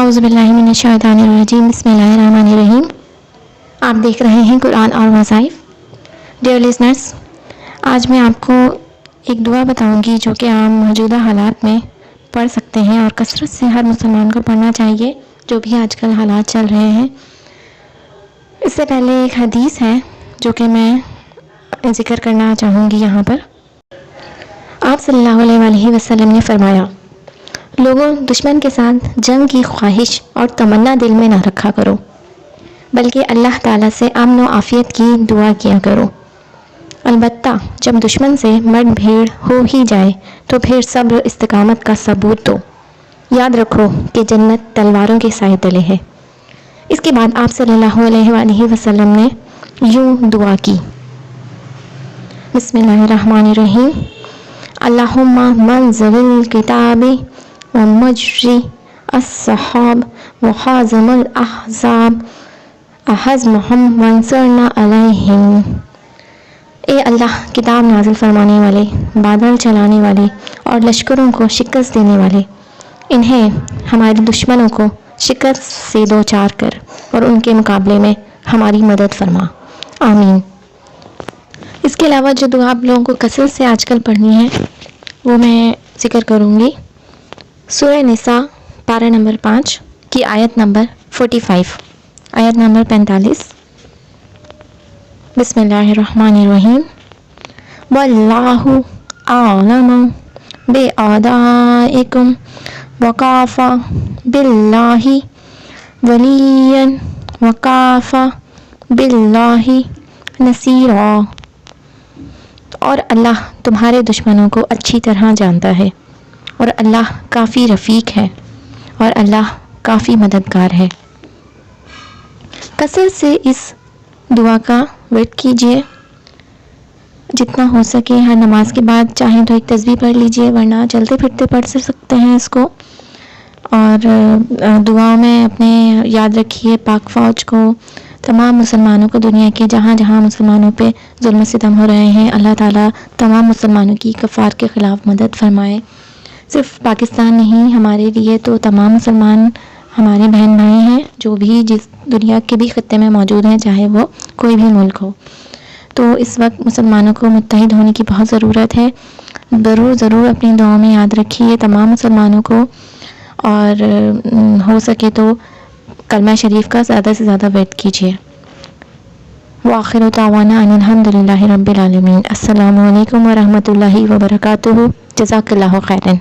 اعوذ باللہ من الشیطان الرجیم، بسم اللہ الرحمن الرحیم۔ آپ دیکھ رہے ہیں قرآن اور وظائف۔ ڈیئر لسنرس، آج میں آپ کو ایک دعا بتاؤں گی جو کہ عام موجودہ حالات میں پڑھ سکتے ہیں اور کثرت سے ہر مسلمان کو پڑھنا چاہیے جو بھی آج کل حالات چل رہے ہیں۔ اس سے پہلے ایک حدیث ہے جو کہ میں ذکر کرنا چاہوں گی یہاں پر۔ آپ صلی اللہ علیہ وآلہ وسلم نے فرمایا، لوگوں، دشمن کے ساتھ جنگ کی خواہش اور تمنا دل میں نہ رکھا کرو، بلکہ اللہ تعالیٰ سے امن و عافیت کی دعا کیا کرو۔ البتہ جب دشمن سے مٹ بھیڑ ہو ہی جائے تو پھر صبر استقامت کا ثبوت دو۔ یاد رکھو کہ جنت تلواروں کے سائے تلے ہے۔ اس کے بعد آپ صلی اللہ علیہ وآلہ وسلم نے یوں دعا کی، بسم اللہ الرحمن الرحیم، اللہم منزل الکتاب ومجری السحاب وحازم الاحزاب احزمہم وانصرنا علیہم۔ اے اللہ، کتاب نازل فرمانے والے، بادل چلانے والے اور لشکروں کو شکست دینے والے، انہیں ہمارے دشمنوں کو شکست سے دوچار کر اور ان کے مقابلے میں ہماری مدد فرما، آمین۔ اس کے علاوہ جو دعا آپ لوگوں کو کثرت سے آج کل پڑھنی ہے وہ میں ذکر کروں گی۔ سورہ نساء پارہ نمبر 5 کی آیت نمبر 45، آیت نمبر 45۔ بسم اللہ الرحمن الرحیم، واللہ اعلم بأعدائکم وکافی باللہ ولیا وکافی باللہ نصیرا۔ اور اللہ تمہارے دشمنوں کو اچھی طرح جانتا ہے، اور اللہ کافی رفیق ہے، اور اللہ کافی مددگار ہے۔ کثرت سے اس دعا کا ورد کیجیے، جتنا ہو سکے۔ ہر نماز کے بعد چاہیں تو ایک تسبیح پڑھ لیجیے، ورنہ چلتے پھرتے پڑھ سکتے ہیں اس کو۔ اور دعاؤں میں اپنے یاد رکھیے پاک فوج کو، تمام مسلمانوں کو، دنیا کے جہاں جہاں مسلمانوں پہ ظلم و ستم ہو رہے ہیں، اللہ تعالیٰ تمام مسلمانوں کی کفار کے خلاف مدد فرمائے۔ صرف پاکستان نہیں، ہمارے لیے تو تمام مسلمان ہمارے بہن بھائی ہیں، جو بھی جس دنیا کے بھی خطے میں موجود ہیں، چاہے وہ کوئی بھی ملک ہو۔ تو اس وقت مسلمانوں کو متحد ہونے کی بہت ضرورت ہے۔ ضرور اپنی دعاؤں میں یاد رکھیے تمام مسلمانوں کو، اور ہو سکے تو کلمہ شریف کا زیادہ سے زیادہ ورد کیجیے۔ وآخر دعوانا ان الحمد للہ رب العالمین۔ السلام علیکم ورحمۃ اللہ وبرکاتہ۔ جزاک اللہ خیرا۔